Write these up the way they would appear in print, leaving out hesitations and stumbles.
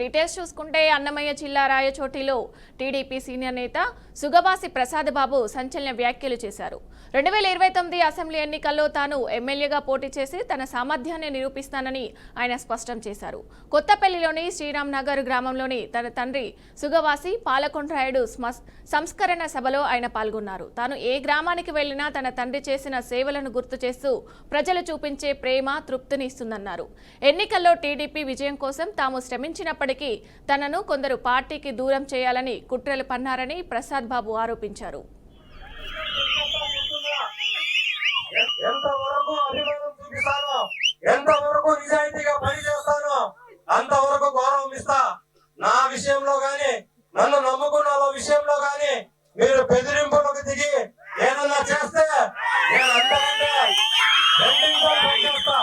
Details చూసుకుంటే అన్నమయ్య జిల్లా రాయచోటిలో TDP senior నేత సుగవాసి ప్రసాద్ బాబు సంచలన వ్యాఖ్యలు చేశారు. 2029 అసెంబ్లీ ఎన్నికల్లో తాను ఎమ్మెల్యేగా పోటీ చేసి తన సామర్థ్యాన్ని నిరూపిస్తానని ఆయన స్పష్టం చేశారు. కొత్తపల్లిలోని శ్రీరామ్ నగర్ గ్రామంలోని తన తండ్రి సుగవాసి పాలకొండ్రాయుడు సంస్కరణ సభలో ఆయన పాల్గొన్నారు. తాను ఏ గ్రామానికి వెళ్లినా తన తండ్రి చేసిన సేవలను గుర్తు చేస్తూ ప్రజలు చూపించే ప్రేమ తృప్తిని ఇస్తుందన్నారు. ఎన్నికల్లో టీడీపీ విజయం కోసం తాము శ్రమించినప్పటికీ తనను కొందరు పార్టీకి దూరం చేయాలని కుట్రలు పన్నారని ప్రసాద్ బాబు ఆరోపించారు. ఎంతవరకు అభిమానం చూపిస్తానో, ఎంతవరకు నిజాయితీగా పనిచేస్తానో అంతవరకు గౌరవం ఇస్తా. నా విషయంలో గాని, నన్ను నమ్ముకున్న వాళ్ళ విషయంలో గాని మీరు బెదిరింపులకు దిగి ఏదన్నా చేస్తే నేను అంతకంటే పనిచేస్తా.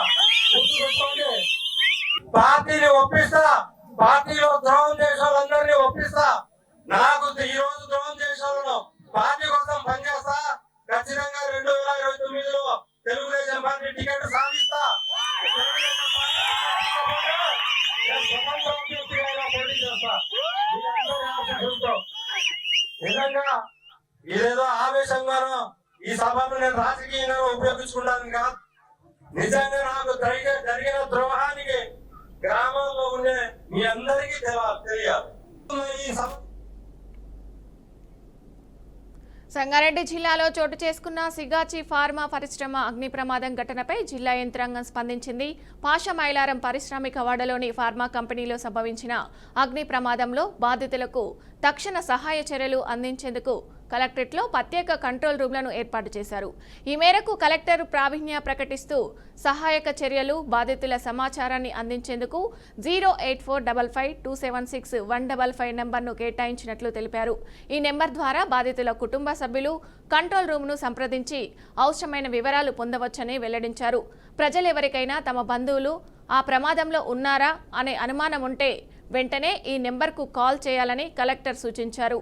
పార్టీని ఒప్పిస్తా, పార్టీలో ద్రోహం చేసే వాళ్ళందరినీ ఒప్పిస్తా. నాకు ఈ రోజు ద్రోహం చేసే వాళ్ళను పార్టీ కోసం పనిచేస్తా. ఖచ్చితంగా 2029లో తెలుగుదేశం పార్టీ టికెట్ సాధిస్తా. నిజంగా ఇదేదో ఆవేశంగానో ఈ సభను నేను రాజకీయంగా ఉపయోగించుకుంటాను కాదు. నిజంగా నాకు జరిగిన ద్రోహానికి గ్రామంలో ఉండే మీ అందరికీ తెలియాలి. ఈ సభ సంగారెడ్డి జిల్లాలో చోటు చేసుకున్న సిగాచి ఫార్మా పరిశ్రమ అగ్ని ప్రమాదం ఘటనపై జిల్లా యంత్రాంగం స్పందించింది. పాషమైలారం పారిశ్రామిక వాడలోని ఫార్మా కంపెనీలో సంభవించిన అగ్ని ప్రమాదంలో బాధితులకు తక్షణ సహాయ చర్యలు అందించేందుకు కలెక్టరేట్లో ప్రత్యేక కంట్రోల్ రూమ్లను ఏర్పాటు చేశారు. ఈ మేరకు కలెక్టర్ ప్రావీణ్య ప్రకటిస్తూ సహాయక చర్యలు, బాధితుల సమాచారాన్ని అందించేందుకు 08455276155 నెంబర్ను కేటాయించినట్లు తెలిపారు. ఈ నెంబర్ ద్వారా బాధితుల కుటుంబ సభ్యులు కంట్రోల్ రూమ్ను సంప్రదించి అవసరమైన వివరాలు పొందవచ్చని వెల్లడించారు. ప్రజలెవరికైనా తమ బంధువులు ఆ ప్రమాదంలో ఉన్నారా అనే అనుమానం ఉంటే వెంటనే ఈ నెంబర్కు కాల్ చేయాలని కలెక్టర్ సూచించారు.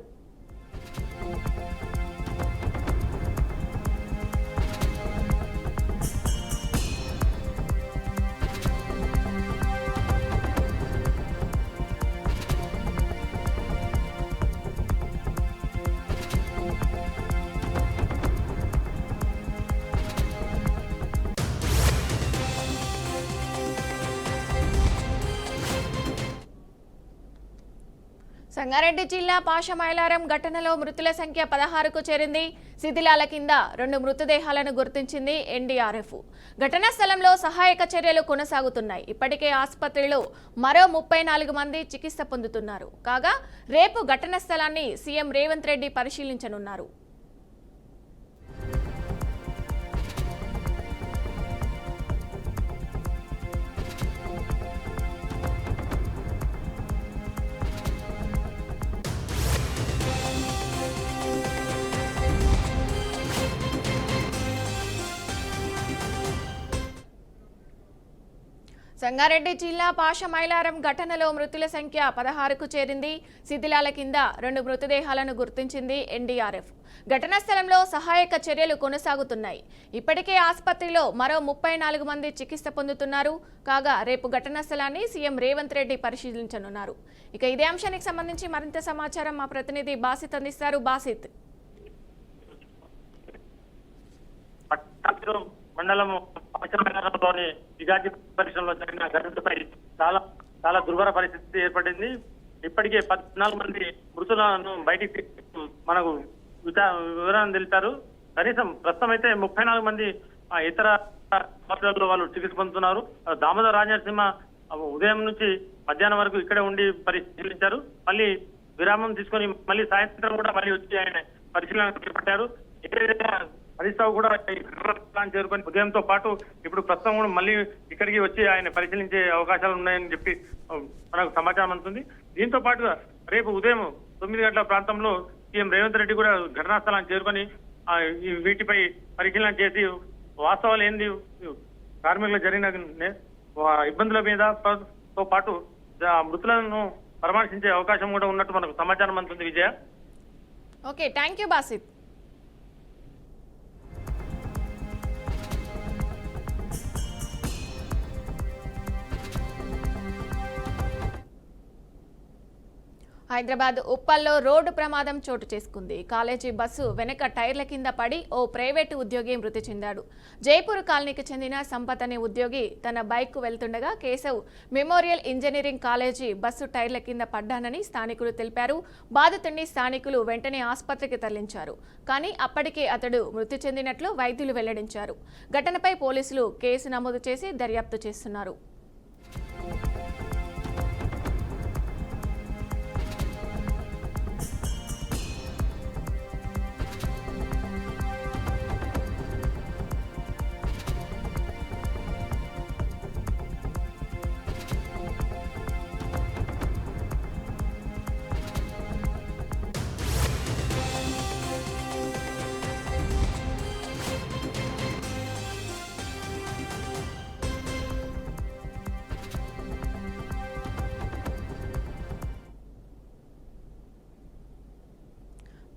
సంగారెడ్డి జిల్లా పాషమైలారం ఘటనలో మృతుల సంఖ్య 16కు చేరింది. శిథిలాల కింద 2 మృతదేహాలను గుర్తించింది ఎన్డీఆర్ఎఫ్. ఘటనా స్థలంలో సహాయక చర్యలు కొనసాగుతున్నాయి. ఇప్పటికే ఆసుపత్రిలో మరో 34 మంది చికిత్స పొందుతున్నారు. కాగా రేపు ఘటనా స్థలాన్ని సీఎం రేవంత్ రెడ్డి పరిశీలించనున్నారు. సంగారెడ్డి జిల్లా పాషమైలారం ఘటనలో మృతుల సంఖ్య 16కు చేరింది. శిథిలాల కింద 2 మృతదేహాలను గుర్తించింది ఎన్డీఆర్ఎఫ్. ఘటనా స్థలంలో సహాయక చర్యలు కొనసాగుతున్నాయి. ఇప్పటికే ఆసుపత్రిలో మరో 34 మంది చికిత్స పొందుతున్నారు. కాగా రేపు ఘటనా స్థలాన్ని సీఎం రేవంత్ రెడ్డి పరిశీలించనున్నారు. ఇక ఇదే అంశానికి సంబంధించి మరింత సమాచారం మా ప్రతినిధి బాసిత్ అందిస్తారు. బాసిత్, మండలం పాషమైలారంలోని సిగాచి పరిశ్రమలో జరిగిన ఘటనపై చాలా దుర్భర పరిస్థితి ఏర్పడింది. ఇప్పటికే 14 మంది మృతులను బయటికి మనకు వివరణ తెలిపారు. కనీసం ప్రస్తుతం అయితే 34 మంది ఇతర హాస్పిటల్లో వాళ్ళు చికిత్స పొందుతున్నారు. దామోదర్ రాజనరసింహ ఉదయం నుంచి మధ్యాహ్నం వరకు ఇక్కడే ఉండి పరిశీలించారు. మళ్ళీ విరామం తీసుకొని మళ్ళీ సాయంత్రం కూడా మళ్ళీ వచ్చి ఆయన పరిశీలన చేపట్టారు. హరీష్ రావు కూడా చేరుకొని ఉదయంతో పాటు ఇప్పుడు ప్రస్తుతం కూడా మళ్ళీ ఇక్కడికి వచ్చి ఆయన పరిశీలించే అవకాశాలు ఉన్నాయని చెప్పి మనకు సమాచారం అందుతుంది. దీంతో పాటుగా రేపు ఉదయం 9 గంటల ప్రాంతంలో సీఎం రేవంత్ రెడ్డి కూడా ఘటనా స్థలాన్ని చేరుకొని వీటిపై పరిశీలన చేసి వాస్తవాలు ఏంది, కార్మికులు జరిగిన ఇబ్బందుల మీద తో పాటు మృతులను పరామర్శించే అవకాశం కూడా ఉన్నట్టు మనకు సమాచారం అందుతుంది. Vijaya, okay, thank you Basit. Hyderabad ఉప్పల్లో రోడ్డు ప్రమాదం చోటు చేసుకుంది. కాలేజీ బస్సు వెనక టైర్ల కింద పడి ఓ ప్రైవేటు ఉద్యోగి మృతి చెందాడు. జైపూర్ కాలనీకి చెందిన సంపత్ అనే ఉద్యోగి తన బైక్కు వెళ్తుండగా Keshav memorial engineering college bus టైర్ల కింద పడ్డానని స్థానికులు తెలిపారు. బాధితుడిని స్థానికులు వెంటనే ఆసుపత్రికి తరలించారు. కానీ అప్పటికే అతడు మృతి చెందినట్లు వైద్యులు వెల్లడించారు. ఘటనపై పోలీసులు కేసు నమోదు చేసి దర్యాప్తు చేస్తున్నారు.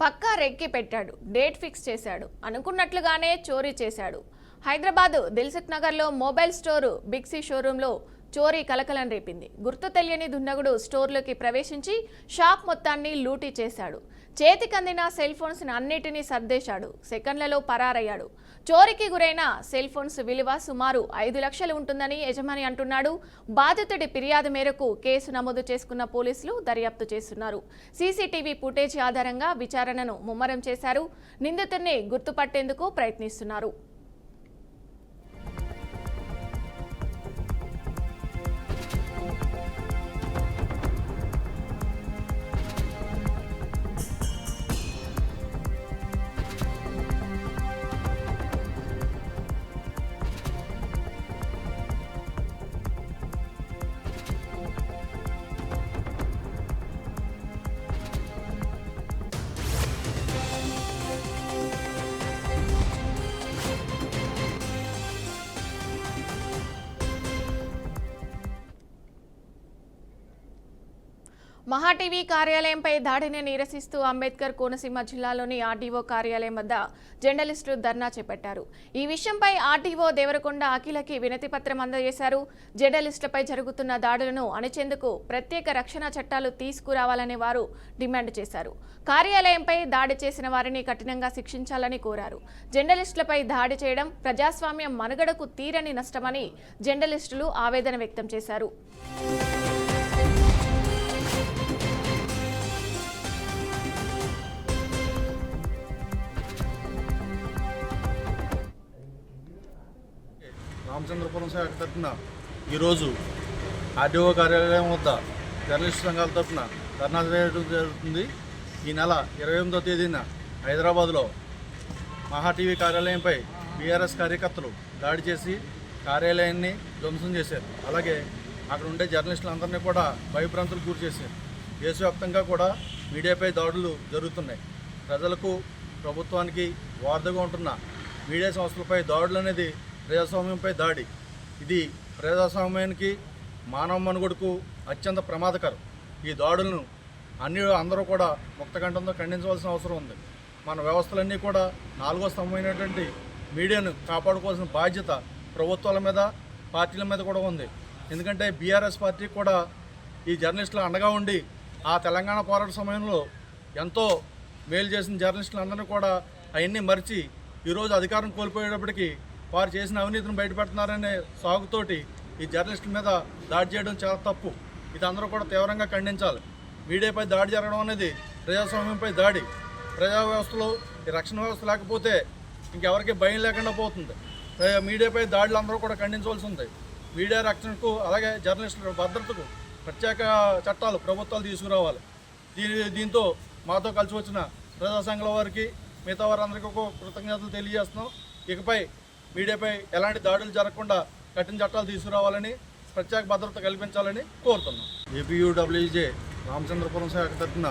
పక్కా రెక్కి పెట్టాడు, డేట్ ఫిక్స్ చేశాడు, అనుకున్నట్లుగానే చోరీ చేశాడు. హైదరాబాద్ దిల్సుఖ్ నగర్లో మొబైల్ స్టోరు బిగ్ సి షోరూంలో చోరీ కలకలం రేపింది. గుర్తు తెలియని దుండగుడు స్టోర్లోకి ప్రవేశించి షాప్ మొత్తాన్ని లూటీ చేశాడు. చేతికందిన సెల్ ఫోన్స్ అన్నిటినీ సర్దేశాడు. సెకండ్లలో పరారయ్యాడు. చోరీకి గురైన సెల్ ఫోన్స్ విలువ సుమారు 5 లక్షలు ఉంటుందని యజమాని అంటున్నాడు. బాధితుడి ఫిర్యాదు మేరకు కేసు నమోదు చేసుకున్న పోలీసులు దర్యాప్తు చేస్తున్నారు. సీసీటీవీ ఫుటేజ్ ఆధారంగా విచారణను ముమ్మరం చేశారు. నిందితుడిని గుర్తుపట్టేందుకు ప్రయత్నిస్తున్నారు. మహాటీవీ కార్యాలయంపై దాడిని నిరసిస్తూ అంబేద్కర్ కోనసీమ జిల్లాలోని ఆర్డీఓ కార్యాలయం వద్ద జర్నలిస్టులు ధర్నా చేపట్టారు. ఈ విషయంపై ఆర్డీఓ దేవరకొండ అఖిలకి వినతిపత్రం అందజేశారు. జర్నలిస్టులపై జరుగుతున్న దాడులను అణచేందుకు ప్రత్యేక రక్షణ చట్టాలు తీసుకురావాలని వారు డిమాండ్ చేశారు. కార్యాలయంపై దాడి చేసిన వారిని కఠినంగా శిక్షించాలని కోరారు. జర్నలిస్టులపై దాడి చేయడం ప్రజాస్వామ్యం మనుగడకు తీరని నష్టమని జర్నలిస్టులు ఆవేదన వ్యక్తం చేశారు. రామచంద్రపురం శాఖ తరఫున ఈరోజు ఆర్డీఓ కార్యాలయం వద్ద జర్నలిస్టు సంఘాల తరఫున ధర్నా చేయడం జరుగుతుంది. ఈ నెల 28వ తేదీన హైదరాబాద్లో మహాటీవీ కార్యాలయంపై బీఆర్ఎస్ కార్యకర్తలు దాడి చేసి కార్యాలయాన్ని ధ్వంసం చేశారు. అలాగే అక్కడ ఉండే జర్నలిస్టులందరినీ కూడా భయభ్రాంతులకు గురి చేశారు. దేశవ్యాప్తంగా కూడా మీడియాపై దాడులు జరుగుతున్నాయి. ప్రజలకు ప్రభుత్వానికి వార్తగా ఉంటున్న మీడియా సంస్థలపై దాడులు అనేది ప్రజాస్వామ్యంపై దాడి. ఇది ప్రజాస్వామ్యానికి మానవ మనుగడకు అత్యంత ప్రమాదకరం. ఈ దాడులను అందరూ కూడా ముక్తకంఠంతో ఖండించవలసిన అవసరం ఉంది. మన వ్యవస్థలన్నీ కూడా 4వ స్తంభమైనటువంటి మీడియాను కాపాడుకోవాల్సిన బాధ్యత ప్రభుత్వాల మీద, పార్టీల మీద కూడా ఉంది. ఎందుకంటే బీఆర్ఎస్ పార్టీ కూడా ఈ జర్నలిస్టులు అండగా ఉండి ఆ తెలంగాణ పోరాట సమయంలో ఎంతో మేలు చేసిన జర్నలిస్టులందరినీ కూడా అవన్నీ మరిచి ఈరోజు అధికారం కోల్పోయేటప్పటికీ వారు చేసిన అవినీతిని బయటపెడుతున్నారనే సాగుతోటి ఈ జర్నలిస్టుల మీద దాడి చేయడం చాలా తప్పు. ఇది అందరూ కూడా తీవ్రంగా ఖండించాలి. మీడియాపై దాడి జరగడం అనేది ప్రజాస్వామ్యంపై దాడి. ప్రజా వ్యవస్థలో ఈ రక్షణ వ్యవస్థ లేకపోతే ఇంకెవరికి భయం లేకుండా పోతుంది. మీడియాపై దాడులు అందరూ కూడా ఖండించవలసి ఉంది. మీడియా రక్షణకు అలాగే జర్నలిస్టుల భద్రతకు ప్రత్యేక చట్టాలు ప్రభుత్వాలు తీసుకురావాలి. దీంతో మాతో కలిసి వచ్చిన ప్రజా సంఘాల వారికి, మిగతా వారందరికీ కృతజ్ఞతలు తెలియజేస్తున్నాం. ఇకపై మీడియాపై ఎలాంటి దాడులు జరగకుండా కఠిన చట్టాలు తీసుకురావాలని, ప్రత్యేక భద్రత కల్పించాలని కోరుతున్నాం. ఏపీయూడబ్ల్యూజే రామచంద్రపురం శాఖ తరఫున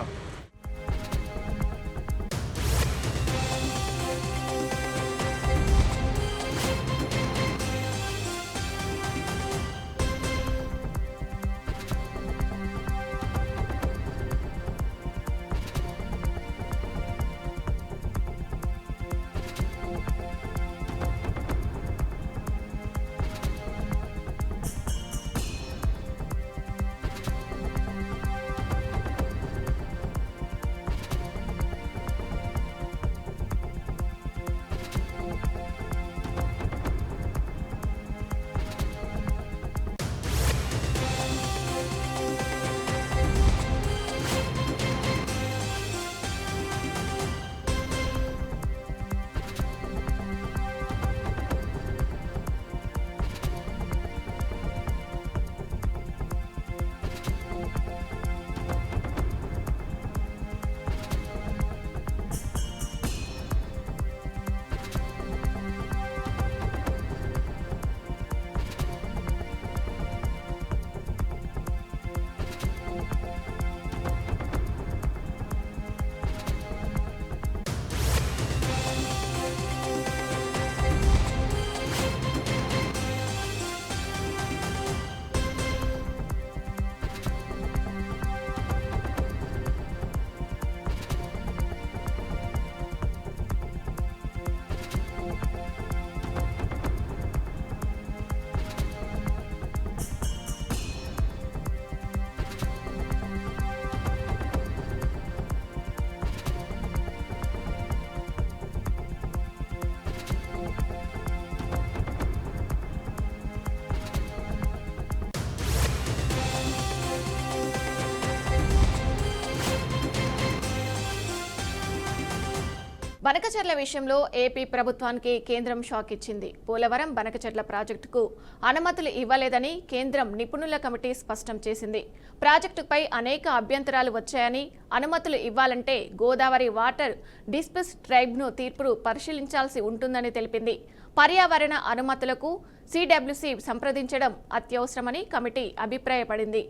బనకచెర్ల విషయంలో ఏపీ ప్రభుత్వానికి కేంద్రం షాక్ ఇచ్చింది. పోలవరం బనకచెర్ల ప్రాజెక్టుకు అనుమతులు ఇవ్వలేదని కేంద్రం నిపుణుల కమిటీ స్పష్టం చేసింది. ప్రాజెక్టుపై అనేక అభ్యంతరాలు వచ్చాయని, అనుమతులు ఇవ్వాలంటే గోదావరి వాటర్ డిస్ప్యూట్స్ ట్రైబ్యునల్ తీర్పును పరిశీలించాల్సి ఉంటుందని తెలిపింది. పర్యావరణ అనుమతులకు సిడబ్ల్యూసి సంప్రదించడం అత్యవసరమని కమిటీ అభిప్రాయపడింది.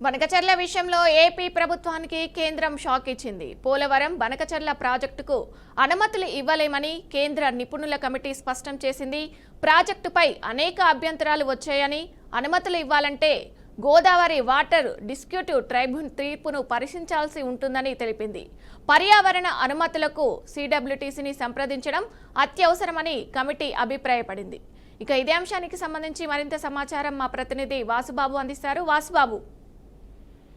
బనకచెర్ల విషయంలో ఏపీ ప్రభుత్వానికి కేంద్రం షాక్ ఇచ్చింది. పోలవరం బనకచెర్ల ప్రాజెక్టుకు అనుమతులు ఇవ్వలేమని కేంద్ర నిపుణుల కమిటీ స్పష్టం చేసింది. ప్రాజెక్టుపై అనేక అభ్యంతరాలు వచ్చాయని, అనుమతులు ఇవ్వాలంటే గోదావరి వాటర్ డిస్ప్యూట్ ట్రైబ్యునల్ తీర్పును పరిశీలించాల్సి ఉంటుందని తెలిపింది. పర్యావరణ అనుమతులకు సిడబ్ల్యూటీసీని సంప్రదించడం అత్యవసరమని కమిటీ అభిప్రాయపడింది. ఇక ఇదే అంశానికి సంబంధించి మరింత సమాచారం మా ప్రతినిధి వాసుబాబు అందిస్తారు. వాసుబాబు.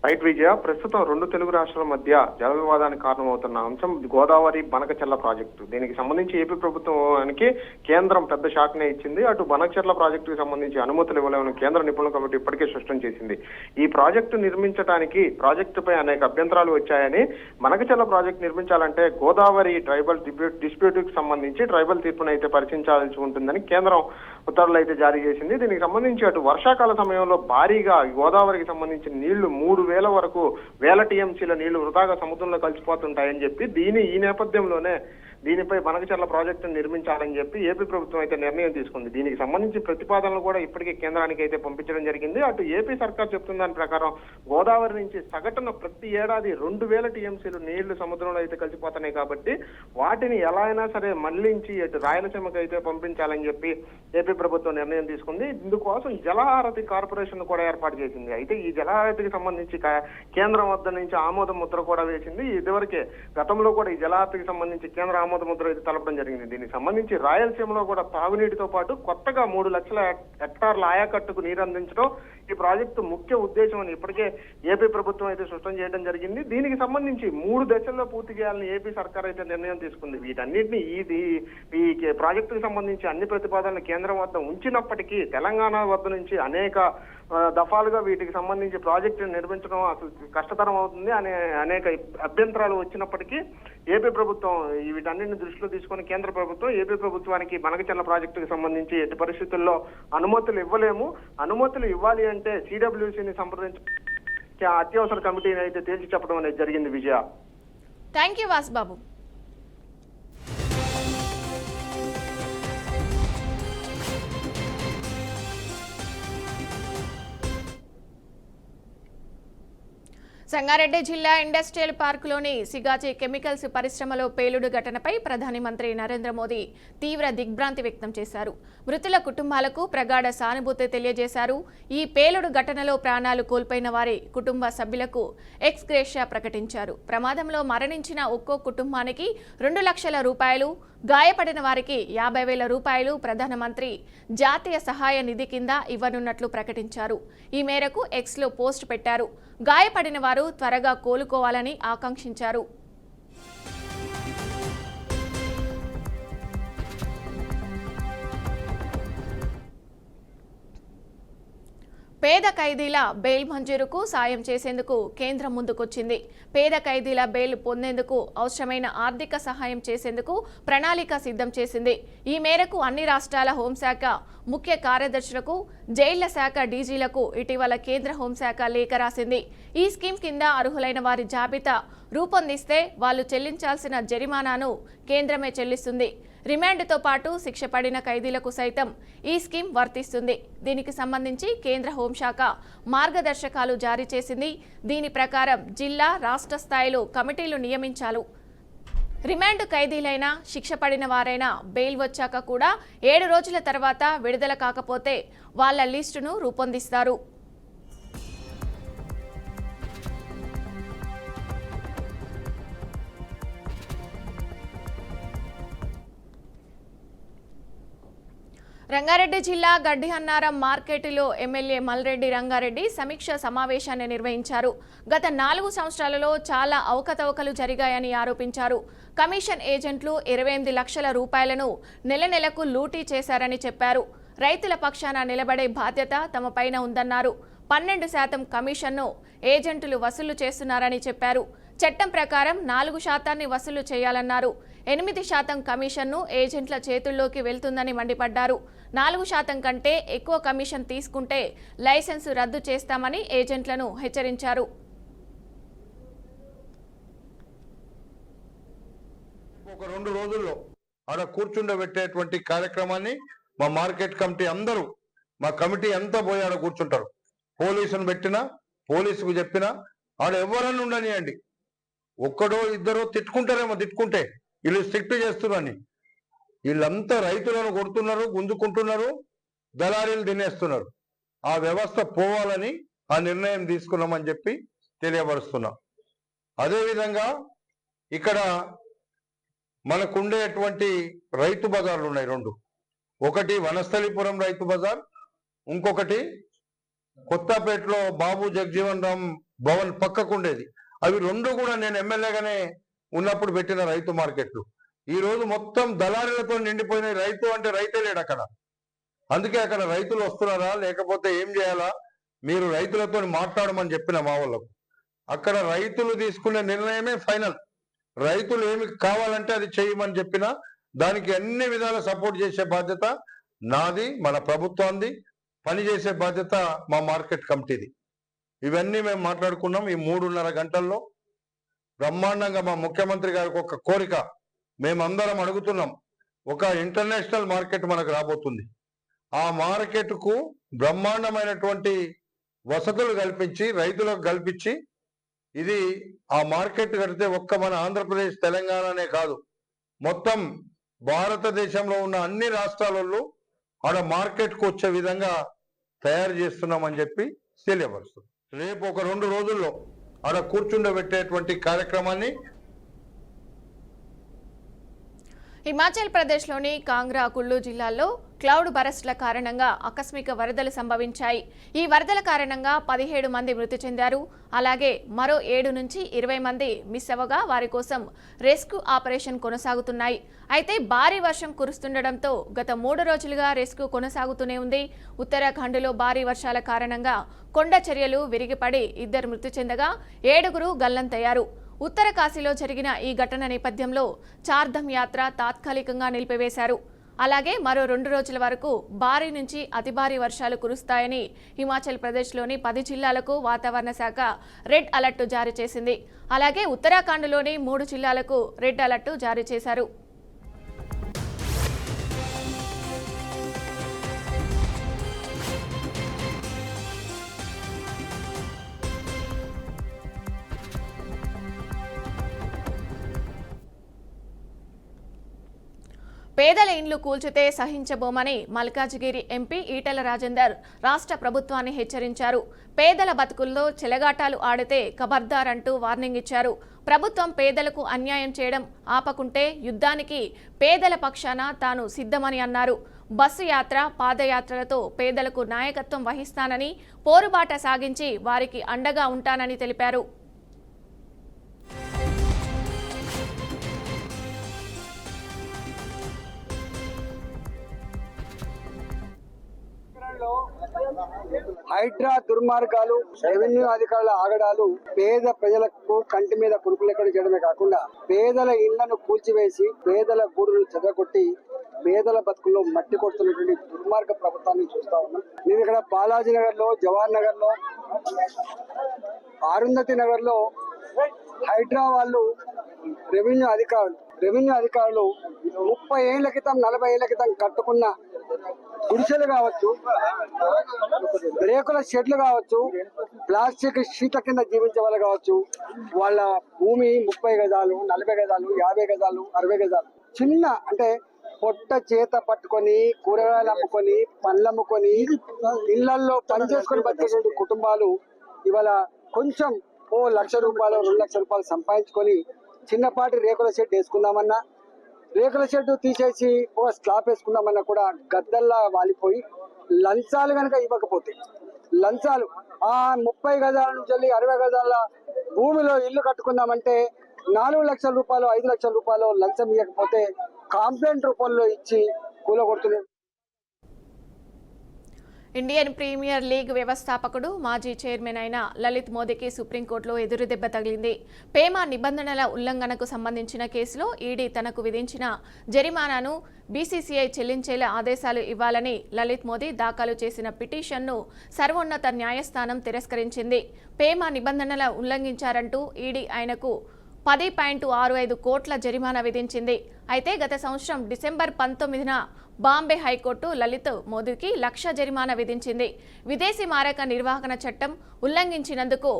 రైట్ విజయ, ప్రస్తుతం రెండు తెలుగు రాష్ట్రాల మధ్య జల వివాదానికి కారణమవుతున్న అంశం గోదావరి బనకచెర్ల ప్రాజెక్టు. దీనికి సంబంధించి ఏపీ ప్రభుత్వానికి కేంద్రం పెద్ద షాక్ నే ఇచ్చింది. అటు బనకచెర్ల ప్రాజెక్టుకు సంబంధించి అనుమతులు ఇవ్వలేమని కేంద్ర నిపుణుల కమిటీ ఇప్పటికే స్పష్టం చేసింది. ఈ ప్రాజెక్టు నిర్మించడానికి ప్రాజెక్టుపై అనేక అభ్యంతరాలు వచ్చాయని, బనకచెర్ల ప్రాజెక్టు నిర్మించాలంటే గోదావరి ట్రైబల్ డిస్ప్యూట్ కి సంబంధించి ట్రైబల్ తీర్పును అయితే పరిశీలించాల్సి ఉంటుందని కేంద్రం ఉత్తర్వులు అయితే జారీ చేసింది. దీనికి సంబంధించి అటు వర్షాకాల సమయంలో భారీగా గోదావరికి సంబంధించిన నీళ్లు 3,000 వరకు 1,000 టీఎంసీల నీళ్లు వృధాగా సముద్రంలో కలిసిపోతుంటాయని చెప్పి ఈ నేపథ్యంలోనే దీనిపై బనకచెర్ల ప్రాజెక్టును నిర్మించాలని చెప్పి ఏపీ ప్రభుత్వం అయితే నిర్ణయం తీసుకుంది. దీనికి సంబంధించి ప్రతిపాదనలు కూడా ఇప్పటికే కేంద్రానికి అయితే పంపించడం జరిగింది. అటు ఏపీ సర్కార్ చెప్తున్న దాని ప్రకారం గోదావరి నుంచి సగటున ప్రతి ఏడాది 2,000 టీఎంసీలు నీళ్లు సముద్రంలో అయితే కలిసిపోతున్నాయి కాబట్టి వాటిని ఎలా అయినా సరే మళ్లించి అటు రాయలసీమకు అయితే పంపించాలని చెప్పి ఏపీ ప్రభుత్వం నిర్ణయం తీసుకుంది. ఇందుకోసం జలహారతి కార్పొరేషన్ కూడా ఏర్పాటు చేసింది. అయితే ఈ జలహారతికి సంబంధించి కేంద్రం వద్ద నుంచి ఆమోద ముద్ర కూడా వేసింది. ఇదివరకే గతంలో కూడా ఈ జలహారతికి సంబంధించి కేంద్ర ఆమోద ముద్ర అయితే తెలపడం జరిగింది. దీనికి సంబంధించి రాయలసీమలో కూడా తాగునీటితో పాటు కొత్తగా 3 లక్షల హెక్టార్ల ఆయకట్టుకు నీరు అందించడం ఈ ప్రాజెక్టు ముఖ్య ఉద్దేశం అని ఇప్పటికే ఏపీ ప్రభుత్వం అయితే స్పష్టం చేయడం జరిగింది. దీనికి సంబంధించి 3 దశల్లో పూర్తి చేయాలని ఏపీ సర్కార్ అయితే నిర్ణయం తీసుకుంది. వీటన్నిటిని ఈ ప్రాజెక్టుకు సంబంధించి అన్ని ప్రతిపాదనలు కేంద్రం వద్ద ఉంచినప్పటికీ తెలంగాణ వద్ద నుంచి అనేక దఫాలుగా వీటికి సంబంధించి ప్రాజెక్టును నిర్మించడం అసలు కష్టతరం అవుతుంది అనే అనేక అభ్యంతరాలు వచ్చినప్పటికీ ఏపీ ప్రభుత్వం వీటన్నిటిని దృష్టిలో తీసుకొని కేంద్ర ప్రభుత్వం ఏపీ ప్రభుత్వానికి బనకచెర్ల ప్రాజెక్టుకు సంబంధించి ఎట్టి పరిస్థితుల్లో అనుమతులు ఇవ్వలేము, అనుమతులు ఇవ్వాలి అంటే సిడబ్ల్యూసీని సంప్రదించి అత్యవసర కమిటీని అయితే తేల్చి చెప్పడం అనేది జరిగింది. విజయ, థ్యాంక్ యూ వాసుబాబు. సంగారెడ్డి జిల్లా ఇండస్ట్రియల్ పార్కులోని సిగాచి కెమికల్స్ పరిశ్రమలో పేలుడు ఘటనపై ప్రధాని మంత్రి నరేంద్ర మోదీ తీవ్ర దిగ్భ్రాంతి వ్యక్తం చేశారు. మృతుల కుటుంబాలకు ప్రగాఢ సానుభూతి తెలియజేశారు. ఈ పేలుడు ఘటనలో ప్రాణాలు కోల్పోయిన వారి కుటుంబ సభ్యులకు ఎక్స్ గ్రేషియా ప్రకటించారు. ప్రమాదంలో మరణించిన ఒక్కో కుటుంబానికి 2 లక్షల రూపాయలు, గాయపడిన వారికి 50,000 రూపాయలు ప్రధానమంత్రి జాతీయ సహాయ నిధి కింద ఇవ్వనున్నట్లు ప్రకటించారు. ఈ మేరకు ఎక్స్లో పోస్ట్ పెట్టారు. గాయపడిన వారు త్వరగా కోలుకోవాలని ఆకాంక్షించారు. పేద ఖైదీల బెయిల్ మంజూరుకు సాయం చేసేందుకు కేంద్రం ముందుకొచ్చింది. పేద ఖైదీల బెయిల్ పొందేందుకు అవసరమైన ఆర్థిక సహాయం చేసేందుకు ప్రణాళిక సిద్ధం చేసింది. ఈ మేరకు అన్ని రాష్ట్రాల హోంశాఖ ముఖ్య కార్యదర్శులకు, జైళ్ల శాఖ డీజీలకు ఇటీవల కేంద్ర హోంశాఖ లేఖ రాసింది. ఈ స్కీమ్ కింద అర్హులైన వారి జాబితా రూపొందిస్తే వాళ్లు చెల్లించాల్సిన జరిమానాను కేంద్రమే చెల్లిస్తుంది. రిమాండ్తో పాటు శిక్ష పడిన ఖైదీలకు సైతం ఈ స్కీమ్ వర్తిస్తుంది. దీనికి సంబంధించి కేంద్ర హోంశాఖ మార్గదర్శకాలు జారీ చేసింది. దీని ప్రకారం జిల్లా, రాష్ట్ర స్థాయిలో కమిటీలు నియమించాలి. రిమాండ్ ఖైదీలైనా, శిక్ష పడిన వారైనా బెయిల్ వచ్చాక కూడా 7 రోజుల తర్వాత విడుదల కాకపోతే వాళ్ల లిస్టును రూపొందిస్తారు. రంగారెడ్డి జిల్లా గడ్డిహన్నారం మార్కెట్లో ఎమ్మెల్యే మల్రెడ్డి రంగారెడ్డి సమీక్ష సమావేశాన్ని నిర్వహించారు. గత 4 సంవత్సరాలలో చాలా అవకతవకలు జరిగాయని ఆరోపించారు. కమిషన్ ఏజెంట్లు 28 లక్షల రూపాయలను నెలకు లూటీ చేశారని చెప్పారు. రైతుల పక్షాన నిలబడే బాధ్యత తమపైన ఉందన్నారు. 12% కమిషన్ను ఏజెంట్లు వసూలు చేస్తున్నారని చెప్పారు. చట్టం ప్రకారం 4% వసూలు చేయాలన్నారు. 8% కమిషన్ను ఏజెంట్ల చేతుల్లోకి వెళ్తుందని మండిపడ్డారు. 4% కంటే ఎక్కువ కమిషన్ తీసుకుంటే లైసెన్సు రద్దు చేస్తామని ఏజెంట్లను హెచ్చరించారు. ఒక 2 రోజుల్లో ఆడ కూర్చుండబెట్టేటువంటి కార్యక్రమాన్ని మా మార్కెట్ కమిటీ అందరూ, మా కమిటీ అంతా పోయి ఆడ కూర్చుంటారు. పోలీసును పెట్టినా, పోలీసుకు చెప్పినా ఆడ ఎవరన్నా ఉండనియండి, ఒక్కడో ఇద్దరో తిట్టుకుంటారేమో, తిట్టుకుంటే వీళ్ళు స్ట్రిక్ట్ చేస్తున్నారని. వీళ్ళంతా రైతులను కొడుతున్నారు, గుంజుకుంటున్నారు, దళారీలు తినేస్తున్నారు. ఆ వ్యవస్థ పోవాలని ఆ నిర్ణయం తీసుకున్నామని చెప్పి తెలియపరుస్తున్నాం. అదేవిధంగా ఇక్కడ మనకుండేటువంటి రైతు బజార్లు ఉన్నాయి 2. ఒకటి వనస్థలిపురం రైతు బజార్, ఇంకొకటి కొత్తపేటలో బాబు జగజీవన్ రామ్ భవన్ పక్కకుండేది. అవి 2 కూడా నేను ఎమ్మెల్యేగానే ఉన్నప్పుడు పెట్టిన రైతు మార్కెట్లు. ఈ రోజు మొత్తం దళారీలతో నిండిపోయిన రైతు అంటే రైతే లేడు అక్కడ. అందుకే అక్కడ రైతులు వస్తున్నారా లేకపోతే ఏం చేయాలా, మీరు రైతులతో మాట్లాడమని చెప్పిన మా వాళ్ళకు. అక్కడ రైతులు తీసుకునే నిర్ణయమే ఫైనల్. రైతులు ఏమి కావాలంటే అది చేయమని చెప్పినా దానికి అన్ని విధాల సపోర్ట్ చేసే బాధ్యత నాది, మన ప్రభుత్వాన్ని. పనిచేసే బాధ్యత మా మార్కెట్ కమిటీది. ఇవన్నీ మేము మాట్లాడుకున్నాం. ఈ 3.5 గంటల్లో బ్రహ్మాండంగా మా ముఖ్యమంత్రి గారికి ఒక కోరిక మేమందరం అడుగుతున్నాం. ఒక ఇంటర్నేషనల్ మార్కెట్ మనకు రాబోతుంది. ఆ మార్కెట్కు బ్రహ్మాండమైనటువంటి వసతులు కల్పించి, రైతులకు కల్పించి, ఇది ఆ మార్కెట్ కడితే ఒక్క మన ఆంధ్రప్రదేశ్, తెలంగాణనే కాదు, మొత్తం భారతదేశంలో ఉన్న అన్ని రాష్ట్రాలలో ఆడ మార్కెట్కు వచ్చే విధంగా తయారు చేస్తున్నామని చెప్పి తెలియపరుస్తుంది. రేపు ఒక 2 రోజుల్లో ఆడ కూర్చుండబెట్టేటువంటి కార్యక్రమాన్ని హిమాచల్ ప్రదేశ్లోని కాంగ్రా, కుల్లు జిల్లాల్లో క్లౌడ్ బరస్ట్ల కారణంగా ఆకస్మిక వరదలు సంభవించాయి. ఈ వరదల కారణంగా 17 మంది మృతి చెందారు. అలాగే మరో 7 నుంచి 20 మంది మిస్ అవ్వగా వారి కోసం రెస్క్యూ ఆపరేషన్ కొనసాగుతున్నాయి. అయితే భారీ వర్షం కురుస్తుండటంతో గత 3 రోజులుగా రెస్క్యూ కొనసాగుతూనే ఉంది. ఉత్తరాఖండ్లో భారీ వర్షాల కారణంగా కొండ చర్యలు విరిగిపడి 2 మృతి చెందగా 7గురు గల్లంతయ్యారు. ఉత్తరకాశీలో జరిగిన ఈ ఘటన నేపథ్యంలో చార్ధమ్ యాత్ర తాత్కాలికంగా నిలిపివేశారు. అలాగే మరో 2 రోజుల వరకు భారీ నుంచి అతి భారీ వర్షాలు కురుస్తాయని హిమాచల్ ప్రదేశ్లోని 10 జిల్లాలకు వాతావరణ శాఖ రెడ్ అలర్ట్ జారీ చేసింది. అలాగే ఉత్తరాఖండ్లోని 3 జిల్లాలకు రెడ్ అలర్ట్ జారీ చేశారు. పేదల ఇండ్లు కూల్చితే సహించబోమని మల్కాజిగిరి ఎంపీ ఈటెల రాజేందర్ రాష్ట్ర ప్రభుత్వాన్ని హెచ్చరించారు. పేదల బతుకుల్లో చెలగాటాలు ఆడితే ఖబర్దార్ అంటూ వార్నింగ్ ఇచ్చారు. ప్రభుత్వం పేదలకు అన్యాయం చేయడం ఆపకుంటే యుద్ధానికి పేదల పక్షాన తాను సిద్ధమని అన్నారు. బస్సు యాత్ర, పాదయాత్రలతో పేదలకు నాయకత్వం వహిస్తానని, పోరుబాట సాగించి వారికి అండగా ఉంటానని తెలిపారు. హైడ్రా దుర్మార్గాలు, రెవెన్యూ అధికారుల ఆగడాలు పేద ప్రజలకు కంటి మీద కురుపులు ఎక్కడ చేయడమే కాకుండా పేదల ఇళ్లను కూల్చివేసి పేదల గూడును చెదగొట్టి పేదల బతుకుల్లో మట్టి కొడుతున్నటువంటి దుర్మార్గ ప్రభుత్వాన్ని చూస్తా ఉన్నాం. నేను ఇక్కడ బాలాజీ నగర్ లో, జవహర్ నగర్ లో, అరుంధతి నగర్ లో హైడ్రా వాళ్ళు, రెవెన్యూ అధికారులు రెవెన్యూ అధికారులు 30 ఏళ్ల క్రితం 40 ఏళ్ల క్రితం కట్టుకున్న గుడిసెలు కావచ్చు, రేకుల షెడ్లు కావచ్చు, ప్లాస్టిక్ షీట్ల కింద జీవించే వాళ్ళు కావచ్చు, వాళ్ళ భూమి 30 గజాలు, 40 గజాలు, 50 గజాలు, 60 గజాలు చిన్న అంటే పొట్ట చేత పట్టుకొని కూరగాయలు అమ్ముకొని పండ్లు అమ్ముకొని ఇళ్లల్లో పనిచేసుకొని బతికేటువంటి కుటుంబాలు ఇవాళ కొంచెం ఓ 1,00,000 రూపాయలు 2,00,000 రూపాయలు సంపాదించుకొని చిన్నపాటి రేకుల షెడ్ వేసుకుందామన్నా, రేకుల షెడ్ తీసేసి ఒక స్లాబ్ వేసుకుందామన్నా కూడా గద్దల్లా వాలిపోయి లంచాలు కనుక ఇవ్వకపోతే, లంచాలు ఆ 30 గజాల నుంచి 60 గజాల భూమిలో ఇల్లు కట్టుకుందామంటే 4 లక్షల రూపాయలు 5 లక్షల రూపాయలు లంచం ఇవ్వకపోతే కాంప్లైంట్ రూపంలో ఇచ్చి కూలగొడుతున్నారు. ఇండియన్ ప్రీమియర్ లీగ్ వ్యవస్థాపకుడు మాజీ చైర్మన్ అయిన లలిత్ మోదీకి సుప్రీంకోర్టులో ఎదురుదెబ్బ తగిలింది. పేమా నిబంధనల ఉల్లంఘనకు సంబంధించిన కేసులో ఈడీ తనకు విధించిన జరిమానాను బీసీసీఐ చెల్లించేలా ఆదేశాలు ఇవ్వాలని లలిత్ మోదీ దాఖలు చేసిన పిటిషన్ను సర్వోన్నత న్యాయస్థానం తిరస్కరించింది. పేమా నిబంధనల ఉల్లంఘించారంటూ ఈడీ ఆయనకు 10.65 కోట్ల జరిమానా విధించింది. అయితే గత సంవత్సరం డిసెంబర్ 19న బాంబే హైకోర్టు లలిత్ మోదీకి 1,00,000 జరిమానా విధించింది. విదేశీ మారక నిర్వహణ చట్టం ఉల్లంఘించినందుకు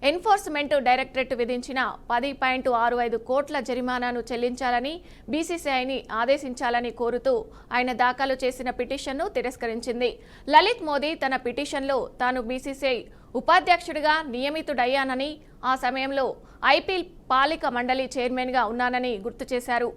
ఎన్ఫోర్స్మెంట్ డైరెక్టరేట్ విధించిన 10.65 కోట్ల జరిమానాను చెల్లించాలని బీసీసీఐని ఆదేశించాలని కోరుతూ ఆయన దాఖలు చేసిన పిటిషన్ను తిరస్కరించింది. లలిత్ మోదీ తన పిటిషన్లో తాను బీసీసీఐ ఉపాధ్యక్షుడిగా నియమితుడయ్యానని, ఆ సమయంలో ఐపీఎల్ పాలిక మండలి చైర్మన్గా ఉన్నానని గుర్తు చేశారు.